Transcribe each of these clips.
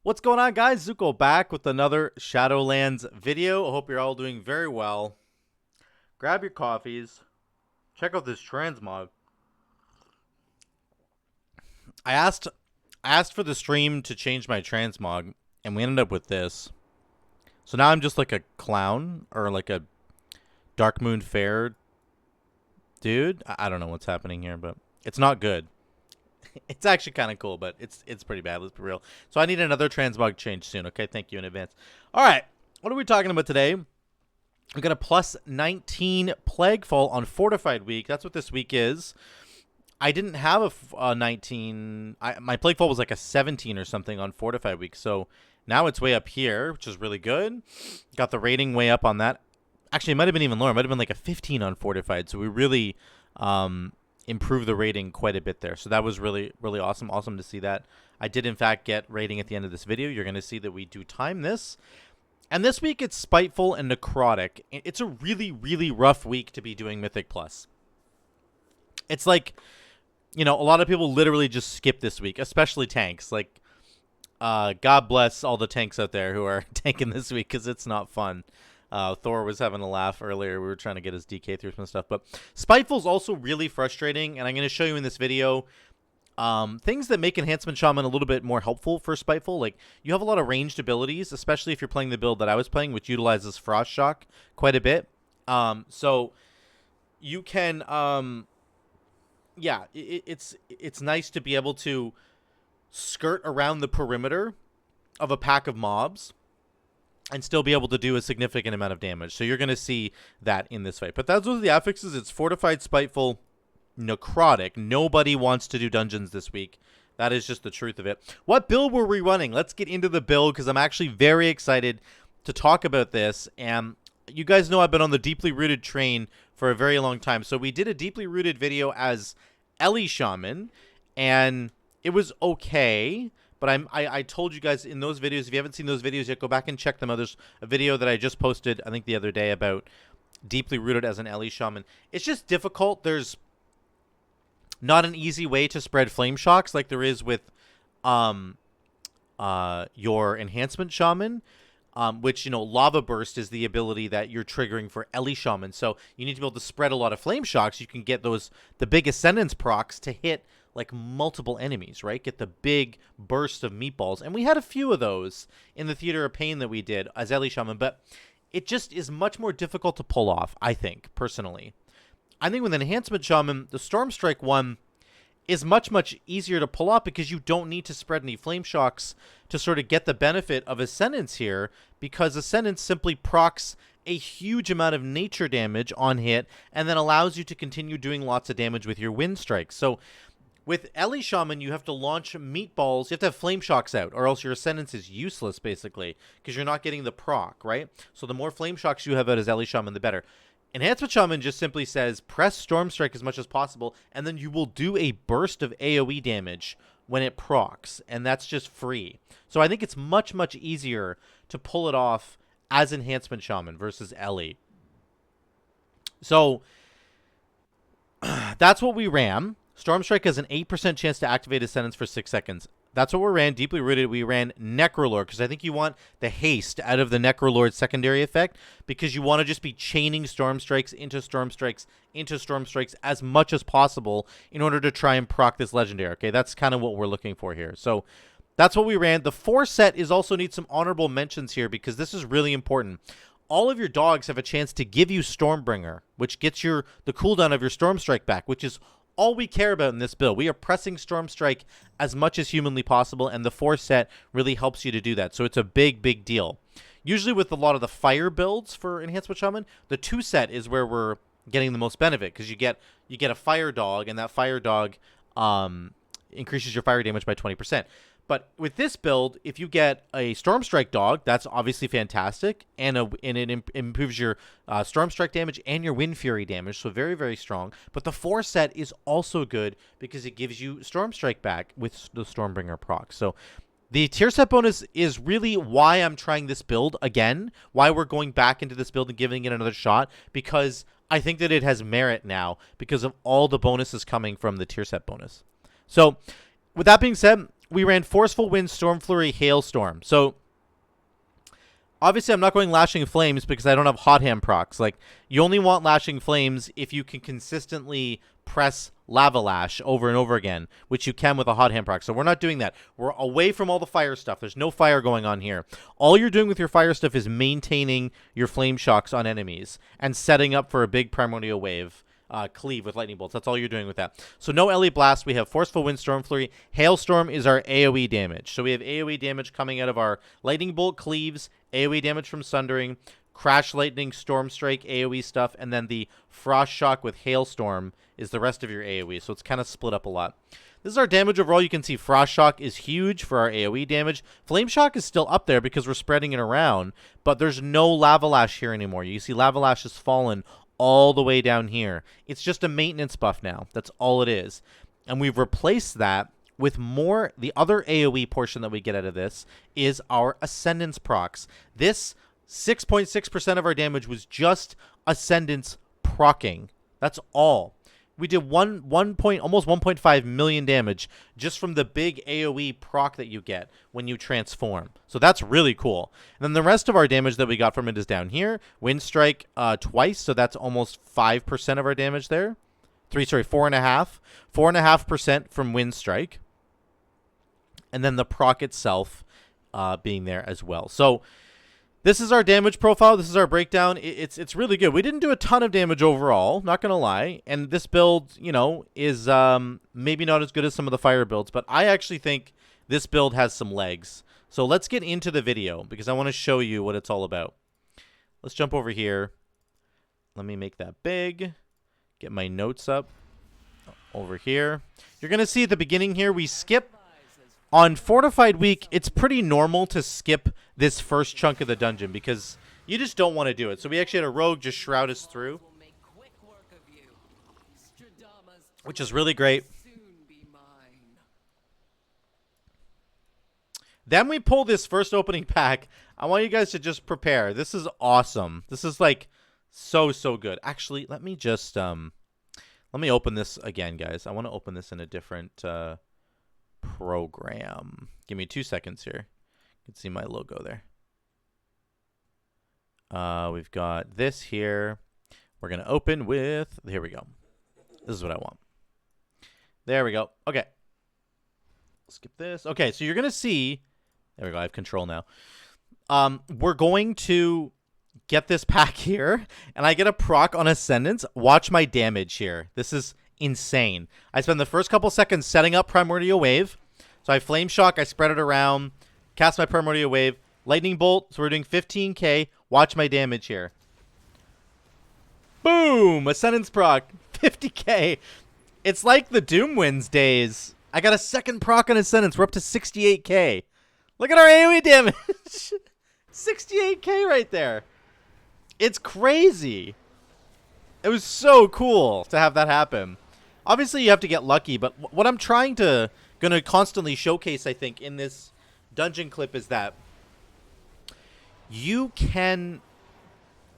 What's going on, guys? Zuko back with another Shadowlands video. I hope you're all doing very well. Grab your coffees. Check out this transmog. I asked for the stream to change my transmog, and we ended up with this. So now I'm just like a clown or like a Dark Moon Fair dude. I don't know what's happening here, but it's not good. It's actually kind of cool, but it's pretty bad. Let's be real. So I need another transmog change soon. Okay, thank you in advance. All right, what are we talking about today? We got a plus 19 Plaguefall on Fortified Week. That's what this week is. I didn't have a 19. My Plaguefall was like a 17 or something on Fortified Week. So now it's way up here, which is really good. Got the rating way up on that. Actually, it might have been even lower. It might have been like a 15 on Fortified. So we really improved the rating quite a bit there. So that was really, really awesome. Awesome to see that. I did, in fact, get rating at the end of this video. You're going to see that we do time this. And this week, it's Spiteful and Necrotic. It's a really, really rough week to be doing Mythic Plus. It's like, you know, a lot of people literally just skip this week, especially tanks. Like, God bless all the tanks out there who are tanking this week because it's not fun. Thor was having a laugh earlier. We were trying to get his DK through some stuff. But Spiteful's also really frustrating, and I'm going to show you in this video things that make Enhancement Shaman a little bit more helpful for Spiteful. Like, you have a lot of ranged abilities, especially if you're playing the build that I was playing, which utilizes Frost Shock quite a bit. So you can, yeah, it's nice to be able to skirt around the perimeter of a pack of mobs and still be able to do a significant amount of damage. So you're going to see that in this fight. But those are the affixes. It's Fortified, Spiteful, Necrotic. Nobody wants to do dungeons this week. That is just the truth of it. What build were we running? Let's get into the build because I'm actually very excited to talk about this. And you guys know I've been on the Deeply Rooted train for a very long time. So we did a Deeply Rooted video as Ellie Shaman, and it was okay. But I told you guys in those videos, if you haven't seen those videos yet, go back and check them out. There's a video that I just posted, I think the other day, about Deeply Rooted as an Ellie Shaman. It's just difficult. There's not an easy way to spread Flame Shocks like there is with your Enhancement Shaman, which, you know, Lava Burst is the ability that you're triggering for Ellie Shaman. So you need to be able to spread a lot of Flame Shocks. You can get the big Ascendance procs to hit like multiple enemies, right? Get the big burst of meatballs. And we had a few of those in the Theater of Pain that we did as Ellie Shaman, but it just is much more difficult to pull off, I think, personally. I think with Enhancement Shaman, the Stormstrike one is much, much easier to pull off because you don't need to spread any Flame Shocks to sort of get the benefit of Ascendance here, because Ascendance simply procs a huge amount of nature damage on hit and then allows you to continue doing lots of damage with your Wind Strikes. So with Ellie Shaman, you have to launch meatballs. You have to have Flame Shocks out, or else your Ascendance is useless, basically, because you're not getting the proc, right? So the more Flame Shocks you have out as Ellie Shaman, the better. Enhancement Shaman just simply says, press Stormstrike as much as possible, and then you will do a burst of AoE damage when it procs, and that's just free. So I think it's much, much easier to pull it off as Enhancement Shaman versus Ellie. So that's what we ran. Stormstrike has an 8% chance to activate Ascendance for 6 seconds. That's what we ran. Deeply Rooted, we ran Necrolord, because I think you want the haste out of the Necrolord secondary effect, because you want to just be chaining Stormstrikes into Stormstrikes into Stormstrikes as much as possible in order to try and proc this legendary. Okay, that's kind of what we're looking for here. So that's what we ran. The 4 set is also needs some honorable mentions here, because this is really important. All of your dogs have a chance to give you Stormbringer, which gets the cooldown of your Stormstrike back, which is all we care about in this build. We are pressing Stormstrike as much as humanly possible, and the 4 set really helps you to do that. So it's a big, big deal. Usually with a lot of the fire builds for Enhancement Shaman, the 2 set is where we're getting the most benefit, because you get a fire dog, and that fire dog increases your fire damage by 20%. But with this build, if you get a Stormstrike dog, that's obviously fantastic, and it improves your Stormstrike damage and your Wind Fury damage, so very, very strong. But the 4 set is also good because it gives you Stormstrike back with the Stormbringer proc. So the tier set bonus is really why I'm trying this build again, why we're going back into this build and giving it another shot, because I think that it has merit now because of all the bonuses coming from the tier set bonus. So with that being said, we ran Forceful Wind, Storm Flurry, Hailstorm. So obviously I'm not going Lashing Flames because I don't have Hot Hand procs. Like, you only want Lashing Flames if you can consistently press Lava Lash over and over again, which you can with a Hot Hand proc. So we're not doing that. We're away from all the fire stuff. There's no fire going on here. All you're doing with your fire stuff is maintaining your Flame Shocks on enemies and setting up for a big Primordial Wave cleave with Lightning Bolts. That's all you're doing with that. So no LE Blast. We have Forceful Wind, Storm Flurry. Hailstorm is our AoE damage. So we have AoE damage coming out of our Lightning Bolt cleaves, AoE damage from Sundering, Crash Lightning, Storm Strike, AoE stuff, and then the Frost Shock with Hailstorm is the rest of your AoE. So it's kind of split up a lot. This is our damage overall. You can see Frost Shock is huge for our AoE damage. Flame Shock is still up there because we're spreading it around, but there's no Lava Lash here anymore. You see Lava Lash has fallen all the way down here. It's just a maintenance buff now. That's all it is. And we've replaced that with more. The other AoE portion that we get out of this is our Ascendance procs. This 6.6% of our damage was just Ascendance procking. That's all. We did almost 1.5 million damage just from the big AoE proc that you get when you transform. So that's really cool. And then the rest of our damage that we got from it is down here. Wind Strike twice, so that's almost 5% of our damage there. 4.5%. 4.5% from Wind Strike. And then the proc itself being there as well. So this is our damage profile. This is our breakdown. It's really good. We didn't do a ton of damage overall, not going to lie. And this build, you know, is maybe not as good as some of the fire builds, but I actually think this build has some legs. So let's get into the video because I want to show you what it's all about. Let's jump over here. Let me make that big. Get my notes up over here. You're going to see at the beginning here, we skip. On Fortified Week, it's pretty normal to skip this first chunk of the dungeon because you just don't want to do it. So we actually had a rogue just shroud us through, which is really great. Then we pull this first opening pack. I want you guys to just prepare. This is awesome. This is like so good. Actually, let me just let me open this again, guys. I want to open this in a different program. Give me 2 seconds here. You can see my logo there. We've got this here. We're going to open with, here we go. This is what I want. There we go. Okay. Skip this. Okay, so you're going to see, there we go. I have control now. We're going to get this pack here, and I get a proc on Ascendance. Watch my damage here. This is insane. I spend the first couple seconds setting up Primordial Wave. So I Flame Shock, I spread it around, cast my Primordial Wave, Lightning Bolt, so we're doing 15k. Watch my damage here. Boom! Ascendance proc, 50k. It's like the Doomwinds days. I got a second proc on Ascendance. We're up to 68k. Look at our AoE damage. 68k right there. It's crazy. It was so cool to have that happen. Obviously, you have to get lucky, but what I'm going to constantly showcase, I think, in this dungeon clip is that you can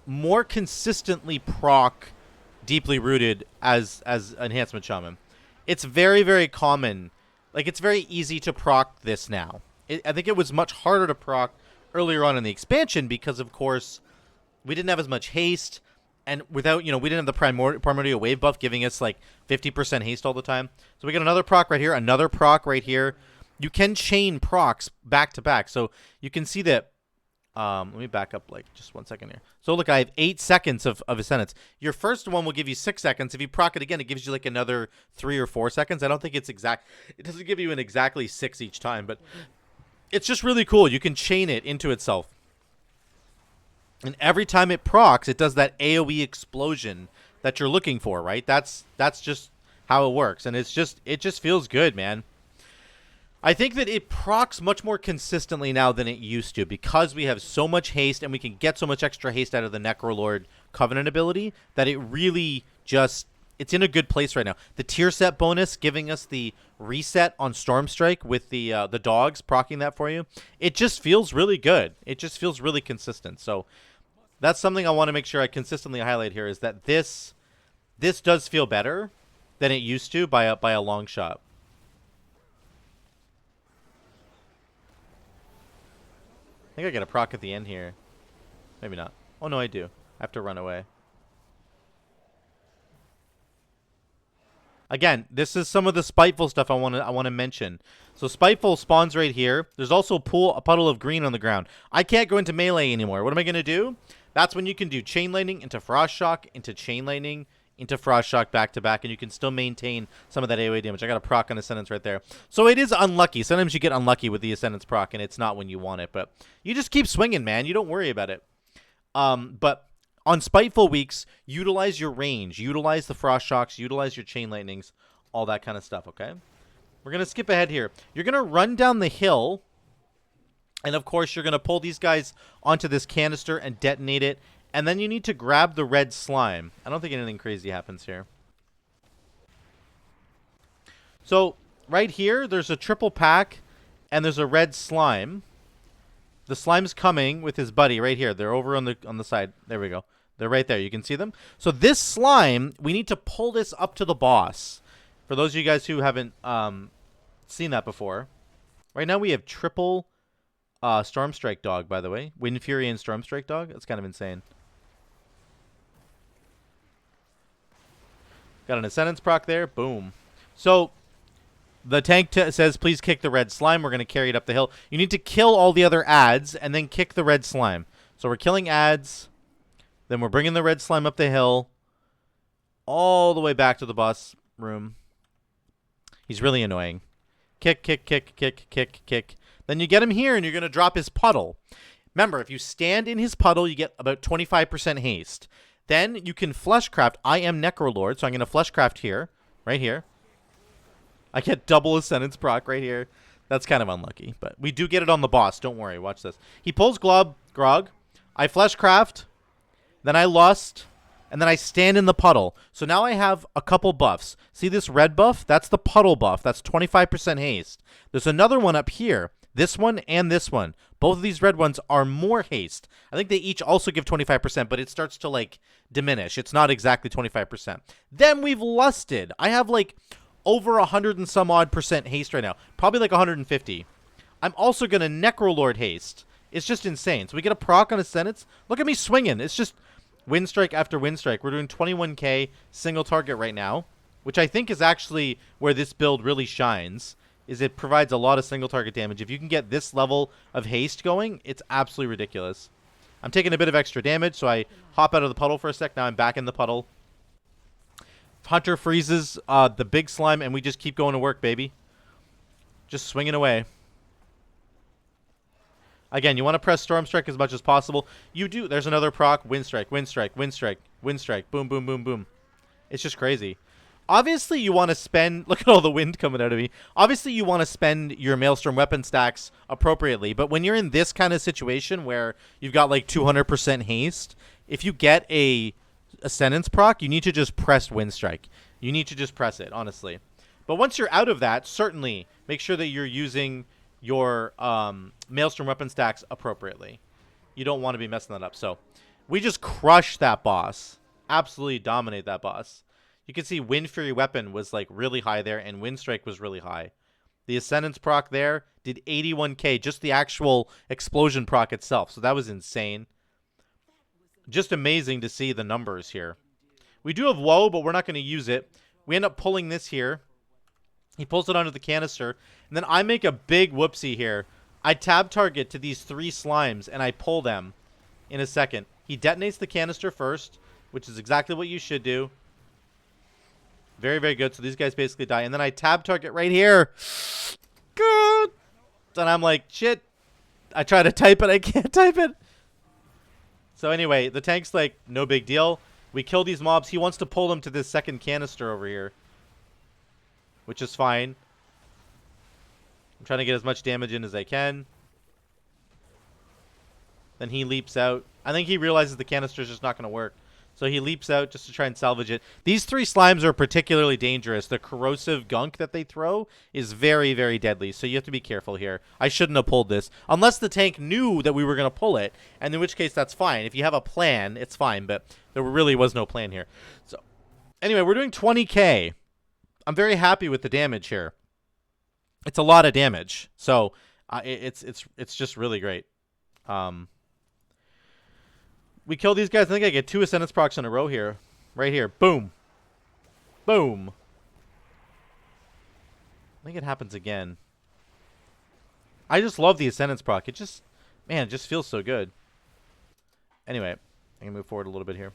more consistently proc Deeply Rooted as Enhancement Shaman. It's very, very common. Like, it's very easy to proc this now. I think it was much harder to proc earlier on in the expansion because, of course, we didn't have as much haste. And without, we didn't have the Primordial Wave buff giving us like 50% haste all the time. So we got another proc right here, another proc right here. You can chain procs back to back. So you can see that. Let me back up like just 1 second here. So look, I have 8 seconds of Ascendance. Your first one will give you 6 seconds. If you proc it again, it gives you like another 3 or 4 seconds. I don't think it's exact. It doesn't give you an exactly 6 each time, but it's just really cool. You can chain it into itself. And every time it procs, it does that AoE explosion that you're looking for, right? That's just how it works. And it just feels good, man. I think that it procs much more consistently now than it used to because we have so much haste and we can get so much extra haste out of the Necrolord Covenant ability that it really just, it's in a good place right now. The tier set bonus giving us the reset on Stormstrike with the dogs proccing that for you. It just feels really good. It just feels really consistent. So that's something I want to make sure I consistently highlight here is that this does feel better than it used to by a long shot. I think I get a proc at the end here. Maybe not. Oh, no, I do. I have to run away. Again, this is some of the Spiteful stuff I want to mention. So Spiteful spawns right here. There's also a puddle of green on the ground. I can't go into melee anymore. What am I going to do? That's when you can do Chain Lightning into Frost Shock, into Chain Lightning, into Frost Shock back to back, and you can still maintain some of that AoE damage. I got a proc on Ascendance right there. So it is unlucky. Sometimes you get unlucky with the Ascendance proc, and it's not when you want it. But you just keep swinging, man. You don't worry about it. But on Spiteful weeks, utilize your range. Utilize the Frost Shocks. Utilize your Chain Lightnings. All that kind of stuff, okay? We're going to skip ahead here. You're going to run down the hill. And, of course, you're going to pull these guys onto this canister and detonate it. And then you need to grab the red slime. I don't think anything crazy happens here. So, right here, there's a triple pack. And there's a red slime. The slime's coming with his buddy right here. They're over on the side. There we go. They're right there. You can see them. So this slime, we need to pull this up to the boss. For those of you guys who haven't seen that before. Right now we have triple Stormstrike Dog, by the way. Wind Fury and Stormstrike Dog. That's kind of insane. Got an Ascendance proc there. Boom. So the tank says, please kick the red slime. We're going to carry it up the hill. You need to kill all the other ads and then kick the red slime. So we're killing ads. Then we're bringing the red slime up the hill. All the way back to the boss room. He's really annoying. Kick, kick, kick, kick, kick, kick. Then you get him here and you're going to drop his puddle. Remember, if you stand in his puddle, you get about 25% haste. Then you can fleshcraft. I am Necrolord, so I'm going to fleshcraft here. Right here. I get double Ascendance proc right here. That's kind of unlucky, but we do get it on the boss. Don't worry. Watch this. He pulls GlobGrog. I fleshcraft. Then I lust. And then I stand in the puddle. So now I have a couple buffs. See this red buff? That's the puddle buff. That's 25% haste. There's another one up here. This one and this one. Both of these red ones are more haste. I think they each also give 25%, but it starts to, like, diminish. It's not exactly 25%. Then we've lusted. I have, like, over 100 and some odd percent haste right now. Probably like 150. I'm also going to Necrolord haste. It's just insane. So we get a proc on Ascendance. Look at me swinging. It's just wind strike after wind strike. We're doing 21k single target right now, which I think is actually where this build really shines, is it provides a lot of single target damage. If you can get this level of haste going, it's absolutely ridiculous. I'm taking a bit of extra damage, so I hop out of the puddle for a sec. Now I'm back in the puddle. Hunter freezes the big slime, and we just keep going to work, baby. Just swinging away. Again, you want to press Stormstrike as much as possible. You do. There's another proc. Wind Strike, Wind Strike, Wind Strike, Wind Strike. Boom, boom, boom, boom. It's just crazy. Obviously, you want to spend... Look at all the wind coming out of me. Obviously, you want to spend your Maelstrom weapon stacks appropriately. But when you're in this kind of situation where you've got like 200% haste, if you get a Ascendance proc, you need to just press Wind Strike. You need to just press it, honestly. But once you're out of that, certainly make sure that you're using your Maelstrom weapon stacks appropriately. You don't want to be messing that up. So we just crushed that boss. Absolutely dominate that boss. You can see Wind Fury weapon was like really high there, and Wind Strike was really high. The Ascendance proc there did 81k, just the actual explosion proc itself. So that was insane. Just amazing to see the numbers here. We do have Woe, but we're not going to use it. We end up pulling this here. He pulls it onto the canister. And then I make a big whoopsie here. I tab target to these 3 slimes, and I pull them in a second. He detonates the canister first, which is exactly what you should do. Very, very good. So these guys basically die. And then I tab target right here. Good. And I'm like, shit. I try to type it. I can't type it. So anyway, the tank's like, no big deal. We kill these mobs. He wants to pull them to this second canister over here, which is fine. I'm trying to get as much damage in as I can. Then he leaps out. I think he realizes the canister is just not going to work. So he leaps out just to try and salvage it. These 3 slimes are particularly dangerous. The corrosive gunk that they throw is very, very deadly. So you have to be careful here. I shouldn't have pulled this. Unless the tank knew that we were going to pull it. And in which case, that's fine. If you have a plan, it's fine. But there really was no plan here. So anyway, we're doing 20k. I'm very happy with the damage here. It's a lot of damage. So it's just really great. We kill these guys. I think I get 2 Ascendance procs in a row here. Right here. Boom. Boom. I think it happens again. I just love the Ascendance proc. It just, man, it just feels so good. Anyway, I can move forward a little bit here.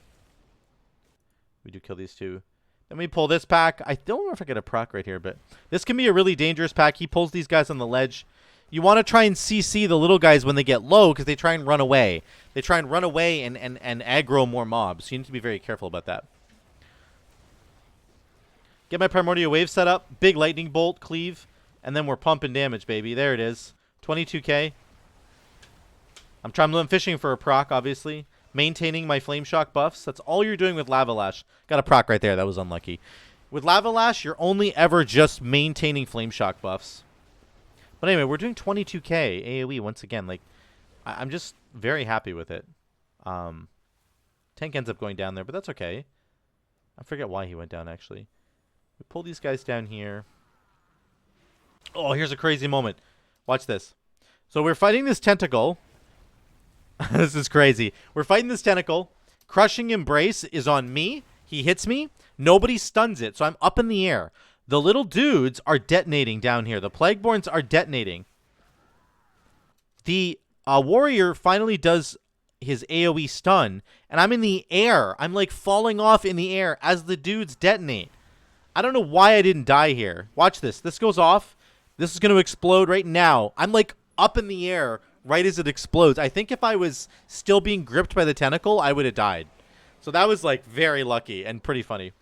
We do kill these 2. Then we pull this pack. I don't know if I get a proc right here, but this can be a really dangerous pack. He pulls these guys on the ledge. You want to try and CC the little guys when they get low because they try and run away. They try and run away and aggro more mobs. So you need to be very careful about that. Get my Primordial Wave set up. Big Lightning Bolt, cleave. And then we're pumping damage, baby. There it is. 22k. I'm fishing for a proc, obviously. Maintaining my Flame Shock buffs. That's all you're doing with Lava Lash. Got a proc right there. That was unlucky. With Lava Lash, you're only ever just maintaining Flame Shock buffs. But anyway, we're doing 22k AoE once again. Like, I'm just very happy with it. Tank ends up going down there, but that's okay. I forget why he went down, actually. We pull these guys down here. Oh, here's a crazy moment. Watch this. So we're fighting this Tenticle. This is crazy. We're fighting this Tentacle. Crushing Embrace is on me. He hits me. Nobody stuns it, so I'm up in the air. The little dudes are detonating down here. The Plagueborns are detonating. The warrior finally does his AoE stun, and I'm in the air. I'm like falling off in the air as the dudes detonate. I don't know why I didn't die here. Watch this. This goes off. This is going to explode right now. I'm like up in the air right as it explodes. I think if I was still being gripped by the tentacle, I would have died. So that was like very lucky and pretty funny.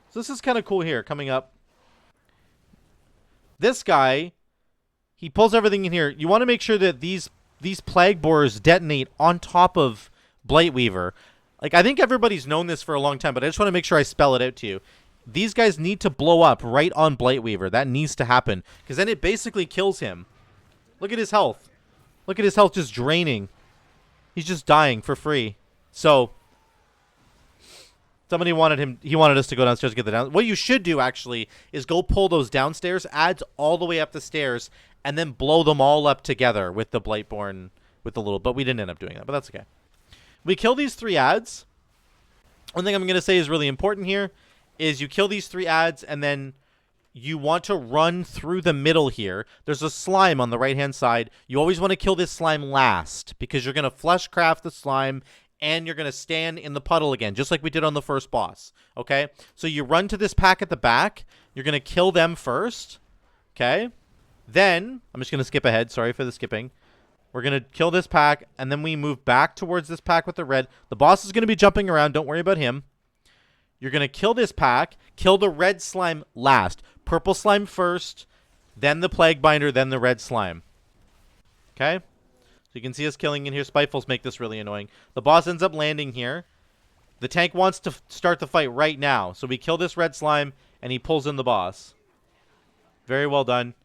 So this is kind of cool here coming up. This guy, he pulls everything in here. You want to make sure that these plague borers detonate on top of Blightweaver. Like, I think everybody's known this for a long time, but I just want to make sure I spell it out to you. These guys need to blow up right on Blightweaver. That needs to happen, because then it basically kills him. Look at his health. Look at his health just draining. He's just dying for free. So somebody wanted him. He wanted us to go downstairs to get the down. What you should do actually is go pull those downstairs adds all the way up the stairs, and then blow them all up together with the Blightborn with the little. But we didn't end up doing that. But that's okay. We kill these 3 adds. One thing I'm going to say is really important here is you kill these 3 adds, and then you want to run through the middle here. There's a slime on the right-hand side. You always want to kill this slime last, because you're going to fleshcraft the slime, and you're going to stand in the puddle again, just like we did on the first boss, okay? So you run to this pack at the back. You're going to kill them first, okay? Then, I'm just going to skip ahead. Sorry for the skipping. We're going to kill this pack, and then we move back towards this pack with the red. The boss is going to be jumping around. Don't worry about him. You're going to kill this pack, kill the red slime last. Purple slime first, then the plague binder, then the red slime. Okay? So you can see us killing in here. Spitefuls make this really annoying. The boss ends up landing here. The tank wants to start the fight right now. So we kill this red slime, and he pulls in the boss. Very well done.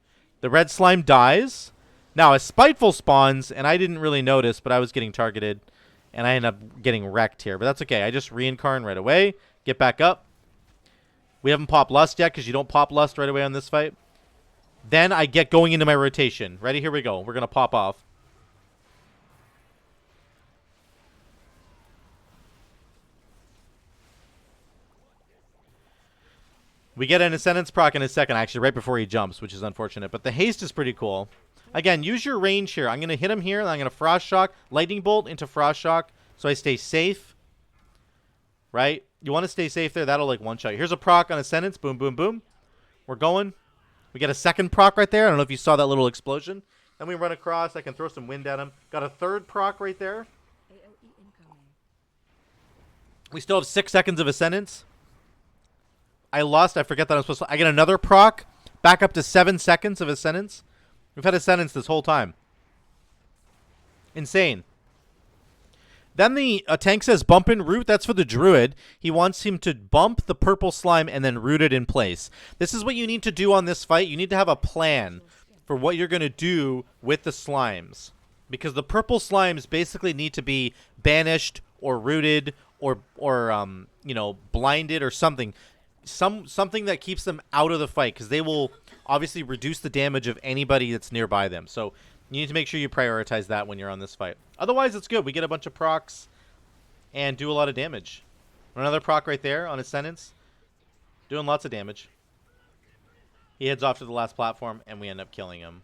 The red slime dies. Now, a Spiteful spawns, and I didn't really notice, but I was getting targeted, and I end up getting wrecked here. But that's okay. I just reincarn right away. Get back up. We haven't popped Lust yet, because you don't pop Lust right away on this fight. Then I get going into my rotation. Ready? Here we go. We're going to pop off. We get an Ascendance proc in a second, actually, right before he jumps, which is unfortunate. But the haste is pretty cool. Again, use your range here. I'm going to hit him here, and I'm going to Frost Shock, Lightning Bolt into Frost Shock, so I stay safe. Right? You want to stay safe there. That'll, like, one-shot. Here's a proc on Ascendance. Boom, boom, boom. We're going. We get a second proc right there. I don't know if you saw that little explosion. Then we run across. I can throw some wind at him. Got a third proc right there. We still have 6 seconds of Ascendance. I lost. I forget that I'm supposed to. I get another proc. Back up to 7 seconds of Ascendance. We've had Ascendance this whole time. Insane. Then the tank says bump and root. That's for the druid. He wants him to bump the purple slime and then root it in place. This is what you need to do on this fight. You need to have a plan for what you're going to do with the slimes. Because the purple slimes basically need to be banished or rooted or you know, blinded or something. Something that keeps them out of the fight, because they will obviously reduce the damage of anybody that's nearby them. So You need to make sure you prioritize that when you're on this fight. Otherwise, it's good. We get a bunch of procs and do a lot of damage. Another proc right there on his sentence. Doing lots of damage. He heads off to the last platform, and we end up killing him.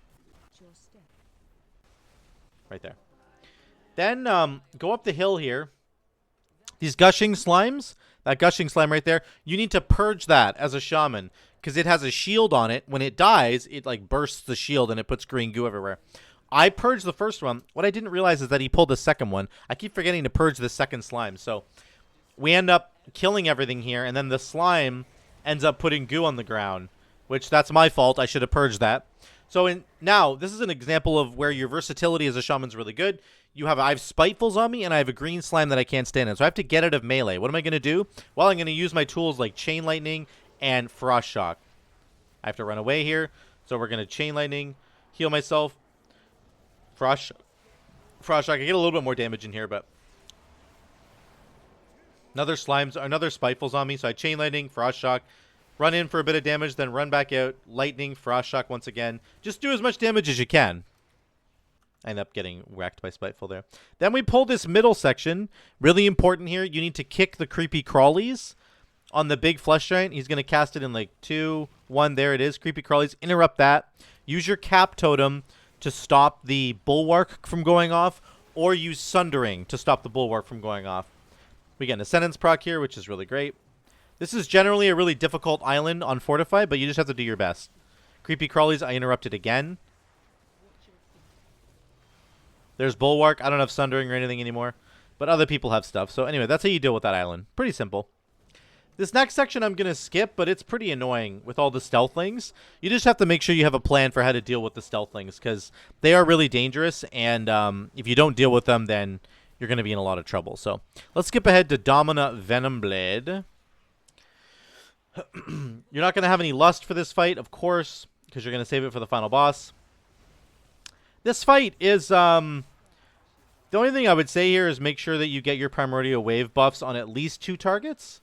Right there. Then go up the hill here. These gushing slimes, that gushing slime right there, you need to purge that as a shaman. Because it has a shield on it. When it dies, it like bursts the shield and it puts green goo everywhere. I purged the first one. What I didn't realize is that he pulled the second one. I keep forgetting to purge the second slime. So we end up killing everything here. And then the slime ends up putting goo on the ground. Which, that's my fault. I should have purged that. So now, this is an example of where your versatility as a shaman's really good. I have Spitefuls on me, and I have a green slime that I can't stand in. So I have to get out of melee. What am I going to do? Well, I'm going to use my tools like Chain Lightning and Frost Shock. I have to run away here. So we're going to Chain Lightning, heal myself. Frost Shock. I get a little bit more damage in here, but... Another Spitefuls on me. So I Chain Lightning, Frost Shock. Run in for a bit of damage, then run back out. Lightning, Frost Shock once again. Just do as much damage as you can. I end up getting whacked by Spiteful there. Then we pull this middle section. Really important here. You need to kick the creepy crawlies on the big flesh giant. He's going to cast it in like 2, 1. There it is. Creepy crawlies. Interrupt that. Use your cap totem to stop the bulwark from going off. Or use Sundering to stop the bulwark from going off. We get an Ascendance proc here, which is really great. This is generally a really difficult island on Fortify, but you just have to do your best. Creepy crawlies, I interrupted again. There's Bulwark. I don't have Sundering or anything anymore, but other people have stuff. So anyway, that's how you deal with that island. Pretty simple. This next section I'm going to skip, but it's pretty annoying with all the stealthlings. You just have to make sure you have a plan for how to deal with the stealthlings, because they are really dangerous, and if you don't deal with them, then you're going to be in a lot of trouble. So let's skip ahead to Domina Venomblade. You're not going to have any lust for this fight, of course, because you're going to save it for the final boss. This fight is, the only thing I would say here is make sure that you get your Primordial Wave buffs on at least 2 targets.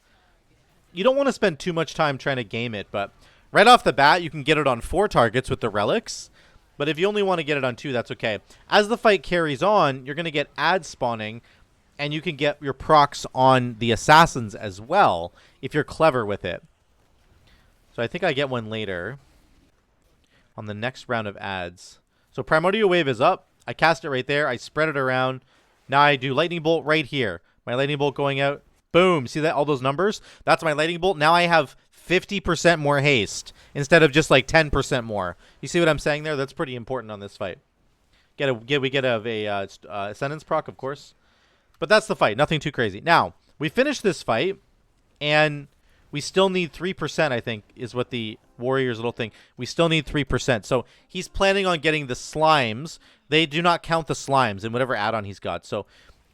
You don't want to spend too much time trying to game it, but right off the bat, you can get it on 4 targets with the relics. But if you only want to get it on 2, that's okay. As the fight carries on, you're going to get ad spawning, and you can get your procs on the assassins as well, if you're clever with it. So I think I get one later on the next round of ads. So Primordial Wave is up. I cast it right there. I spread it around. Now I do Lightning Bolt right here. My Lightning Bolt going out. Boom. See that? All those numbers? That's my Lightning Bolt. Now I have 50% more haste instead of just like 10% more. You see what I'm saying there? That's pretty important on this fight. We get a Ascendance proc, of course. But that's the fight. Nothing too crazy. Now, we finish this fight, and we still need 3%, I think, is what the Warrior's little thing. We still need 3%. So he's planning on getting the slimes. They do not count the slimes in whatever add-on he's got. So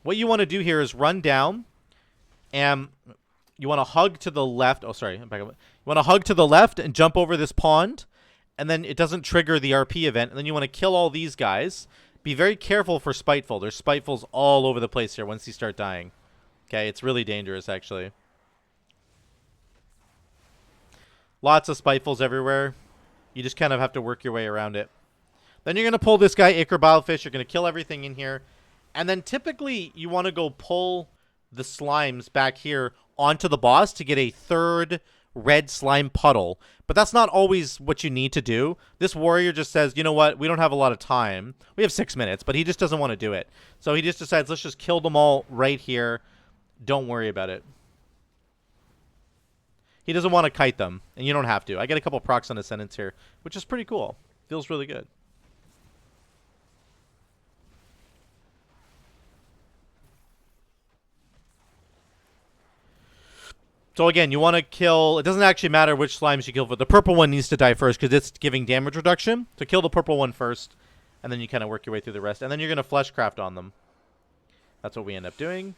what you want to do here is run down, and you want to hug to the left. Oh, sorry. Back up. You want to hug to the left and jump over this pond, and then it doesn't trigger the RP event. And then you want to kill all these guys. Be very careful for Spiteful. There's Spitefuls all over the place here once you start dying. Okay, it's really dangerous, actually. Lots of Spitefuls everywhere. You just kind of have to work your way around it. Then you're going to pull this guy, Ichor Bilefish. You're going to kill everything in here. And then typically you want to go pull the slimes back here onto the boss to get a 3rd red slime puddle. But that's not always what you need to do. This warrior just says, you know what? We don't have a lot of time. We have 6 minutes, but he just doesn't want to do it. So he just decides, let's just kill them all right here. Don't worry about it. He doesn't want to kite them, and you don't have to. I get a couple procs on Ascendance here, which is pretty cool. Feels really good. So again, you want to kill... It doesn't actually matter which slimes you kill, but the purple one needs to die first because it's giving damage reduction. So kill the purple one first, and then you kind of work your way through the rest. And then you're going to Fleshcraft on them. That's what we end up doing.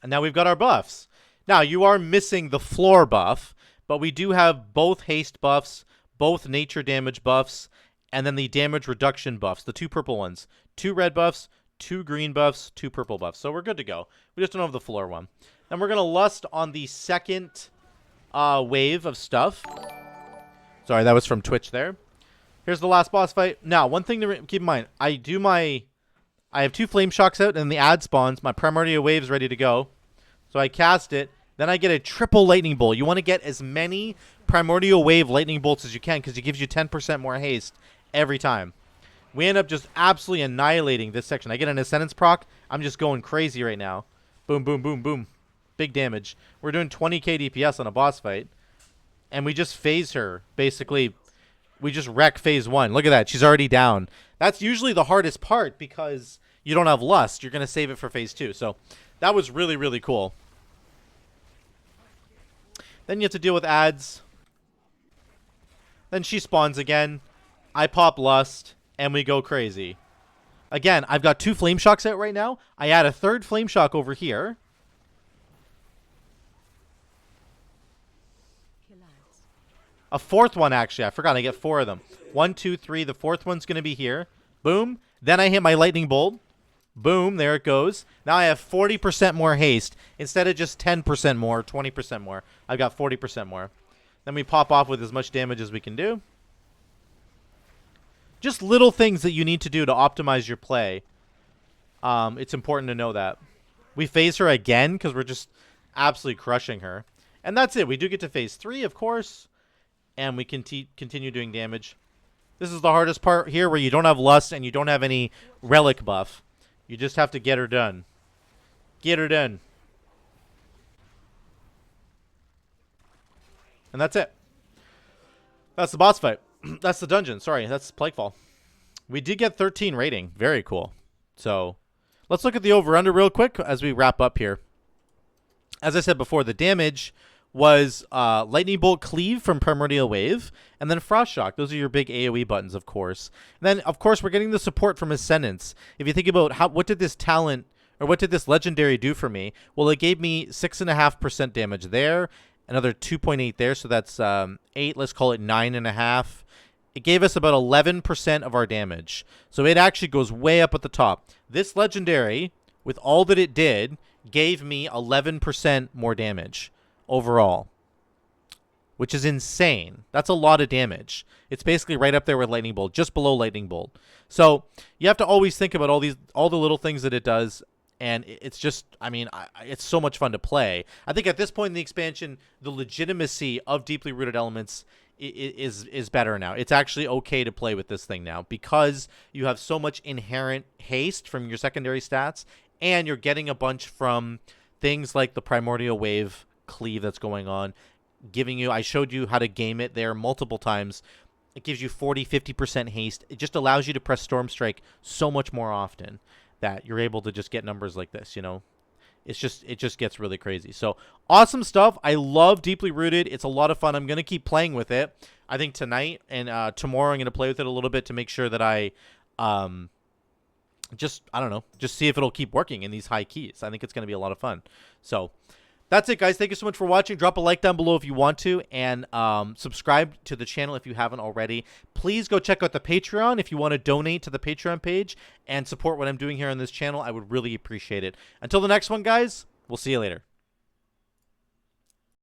And now we've got our buffs. Now, you are missing the floor buff, but we do have both haste buffs, both nature damage buffs, and then the damage reduction buffs, the 2 purple ones. 2 red buffs, 2 green buffs, 2 purple buffs. So we're good to go. We just don't have the floor one. Then we're going to lust on the second wave of stuff. Sorry, that was from Twitch there. Here's the last boss fight. Now, one thing to keep in mind. I have 2 Flame Shocks out, and the ad spawns. My Primordial Wave's ready to go. So I cast it. Then I get a triple Lightning Bolt. You want to get as many Primordial Wave Lightning Bolts as you can because it gives you 10% more haste every time. We end up just absolutely annihilating this section. I get an Ascendance proc. I'm just going crazy right now. Boom, boom, boom, boom. Big damage. We're doing 20k DPS on a boss fight. And we just phase her. Basically, we just wreck phase 1. Look at that. She's already down. That's usually the hardest part because you don't have Lust. You're going to save it for phase 2. So that was really, really cool. Then you have to deal with ads. Then she spawns again. I pop Lust. And we go crazy. Again, I've got 2 Flame Shocks out right now. I add a 3rd Flame Shock over here. A 4th one, actually. I forgot. I get 4 of them. 1, 2, 3. The 4th one's going to be here. Boom. Then I hit my Lightning Bolt. Boom. There it goes. Now I have 40% more haste. Instead of just 10% more, 20% more. I've got 40% more. Then we pop off with as much damage as we can do. Just little things that you need to do to optimize your play. It's important to know that. We phase her again because we're just absolutely crushing her. And that's it. We do get to phase 3, of course. And we continue doing damage. This is the hardest part here where you don't have Lust and you don't have any Relic buff. You just have to get her done. Get her done. And that's it. That's the boss fight. That's the dungeon. Sorry, that's Plaguefall. We did get 13 rating. Very cool. So, let's look at the over-under real quick as we wrap up here. As I said before, the damage was Lightning Bolt Cleave from Primordial Wave, and then Frost Shock. Those are your big AoE buttons, of course. And then, of course, we're getting the support from Ascendance. If you think about what did this talent, or what did this legendary do for me? Well, it gave me 6.5% damage there, another 2.8 there, so that's 8. Let's call it 9.5. It gave us about 11% of our damage. So it actually goes way up at the top. This legendary, with all that it did, gave me 11% more damage overall, which is insane. That's a lot of damage. It's basically right up there with Lightning Bolt, just below Lightning Bolt. So you have to always think about all the little things that it does. And it's just, I mean, it's so much fun to play. I think at this point in the expansion, the legitimacy of Deeply Rooted Elements is better now. It's actually okay to play with this thing now because you have so much inherent haste from your secondary stats, and you're getting a bunch from things like the Primordial Wave Cleave that's going on, giving you, I showed you how to game it there multiple times. It gives you 40-50% haste. It just allows you to press Storm Strike so much more often that you're able to just get numbers like this, you know. It just gets really crazy. So awesome stuff. I love Deeply Rooted. It's a lot of fun. I'm going to keep playing with it. I think tonight and tomorrow I'm going to play with it a little bit to make sure that I just see if it'll keep working in these high keys. I think it's going to be a lot of fun. So that's it, guys. Thank you so much for watching. Drop a like down below if you want to, and subscribe to the channel if you haven't already. Please go check out the Patreon if you want to donate to the Patreon page and support what I'm doing here on this channel. I would really appreciate it. Until the next one, guys, we'll see you later.